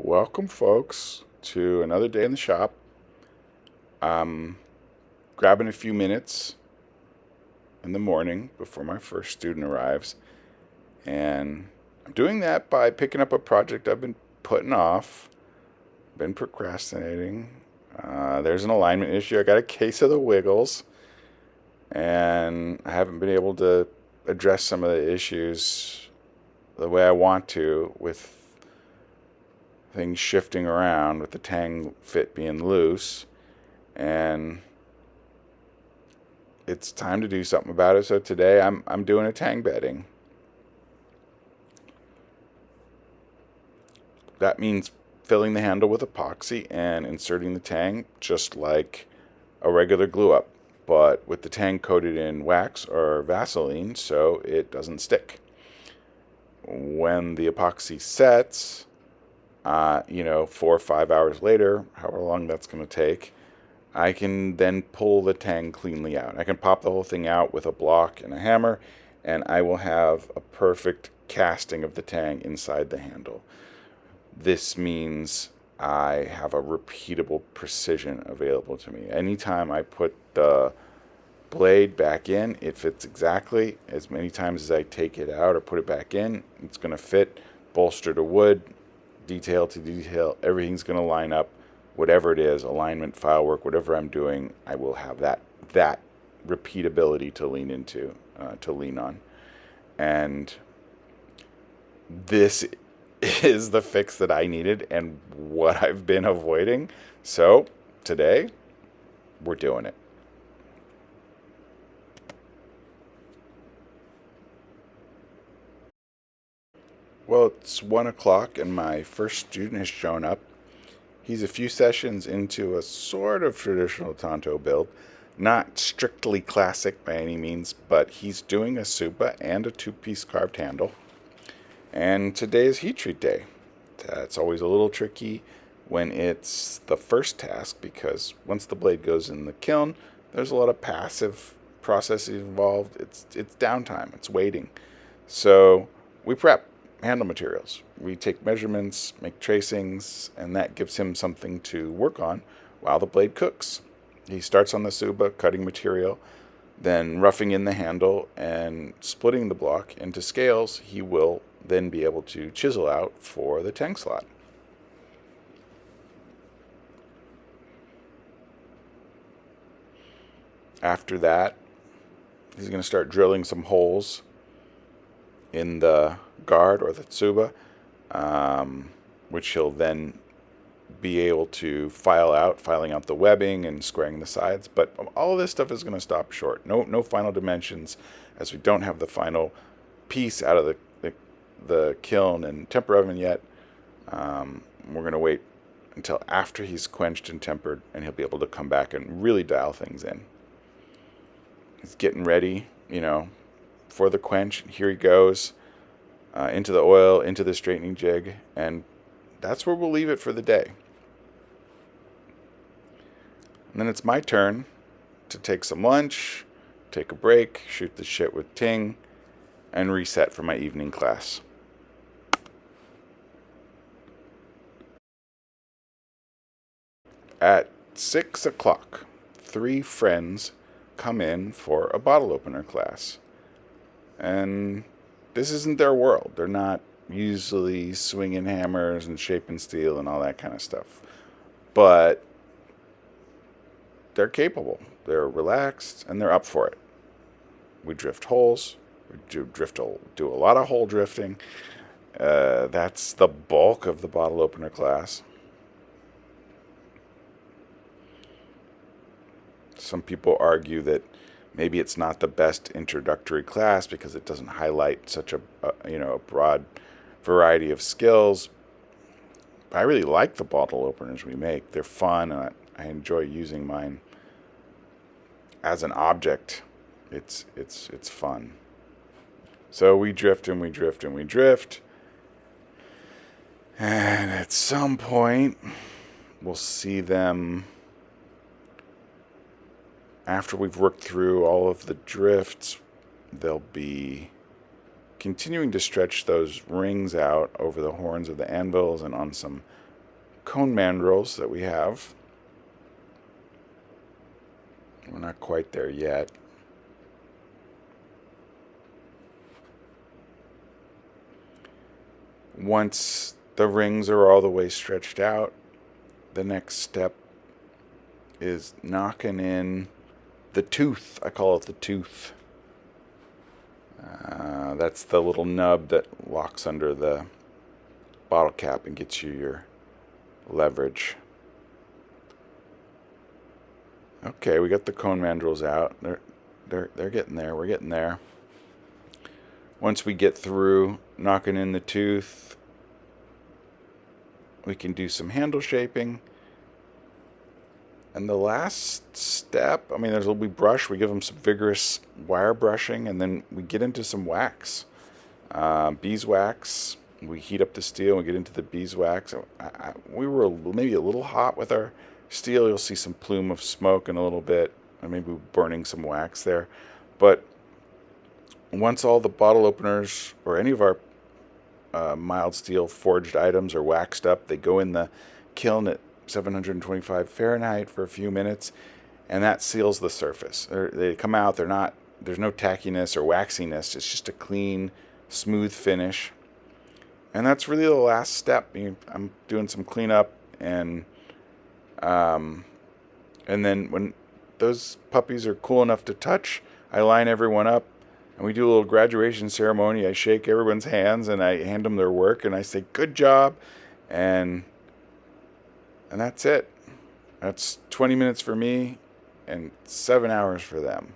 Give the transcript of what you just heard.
Welcome, folks, to another day in the shop. I'm grabbing a few minutes in the morning before my first student arrives, and I'm doing that by picking up a project I've been putting off, been procrastinating. There's an alignment issue. I got a case of the wiggles, and I haven't been able to address some of the issues the way I want to with things shifting around with the Tang fit being loose, and it's time to do something about it. So today I'm doing a Tang bedding. That means filling the handle with epoxy and inserting the Tang just like a regular glue up, but with the Tang coated in wax or Vaseline so it doesn't stick. When the epoxy sets, 4 or 5 hours later, however long that's going to take, I can then pull the Tang cleanly out. I can pop the whole thing out with a block and a hammer, and I will have a perfect casting of the Tang inside the handle. This means I have a repeatable precision available to me. Anytime I put the blade back in, it fits exactly. As many times as I take it out or put it back in, it's going to fit, bolster to wood, detail to detail. Everything's going to line up. Whatever it is, alignment, file work, whatever I'm doing, I will have that repeatability to lean on. And this is the fix that I needed and what I've been avoiding. So today, we're doing it. Well, it's 1 o'clock and my first student has shown up. He's a few sessions into a sort of traditional Tonto build. Not strictly classic by any means, but he's doing a Suba and a two-piece carved handle. And today is heat treat day. That's always a little tricky when it's the first task because once the blade goes in the kiln, there's a lot of passive processes involved. It's downtime, it's waiting. So we prep handle materials. We take measurements, make tracings, and that gives him something to work on while the blade cooks. He starts on the Suba, cutting material, then roughing in the handle and splitting the block into scales. He will then be able to chisel out for the Tang slot. After that, he's going to start drilling some holes in the guard or the Tsuba, which he'll then be able to filing out the webbing and squaring the sides. But all of this stuff is going to stop short. No final dimensions, as we don't have the final piece out of the kiln and temper oven yet. We're going to wait until after he's quenched and tempered, and he'll be able to come back and really dial things in. He's getting ready, for the quench. Here he goes into the oil, into the straightening jig, and that's where we'll leave it for the day. And then it's my turn to take some lunch, take a break, shoot the shit with Ting, and reset for my evening class. At 6 o'clock, 3 friends come in for a bottle opener class. And this isn't their world. They're not usually swinging hammers and shaping steel and all that kind of stuff. But they're capable. They're relaxed and they're up for it. We drift holes. We do a lot of hole drifting. That's the bulk of the bottle opener class. Some people argue that maybe it's not the best introductory class because it doesn't highlight such a broad variety of skills. But I really like the bottle openers we make. They're fun, and I enjoy using mine as an object. It's fun. So we drift and we drift and we drift. And at some point, we'll see them after we've worked through all of the drifts. They'll be continuing to stretch those rings out over the horns of the anvils and on some cone mandrels that we have. We're not quite there yet. Once the rings are all the way stretched out, the next step is knocking in the tooth. I call it the tooth. That's the little nub that locks under the bottle cap and gets you your leverage. Okay, we got the cone mandrels out. They're getting there. We're getting there. Once we get through knocking in the tooth, we can do some handle shaping. And the last step, we brush, we give them some vigorous wire brushing, and then we get into some wax. Beeswax, we heat up the steel and get into the beeswax. We were maybe a little hot with our steel. You'll see some plume of smoke in a little bit, and maybe burning some wax there. But once all the bottle openers or any of our mild steel forged items are waxed up, they go in the kiln at 725 Fahrenheit for a few minutes, and that seals the surface. They come out, there's no tackiness or waxiness. It's just a clean, smooth finish. And that's really the last step. I'm doing some cleanup, and then when those puppies are cool enough to touch, I line everyone up, and we do a little graduation ceremony. I shake everyone's hands, and I hand them their work, and I say, "Good job," and that's it. That's 20 minutes for me and 7 hours for them.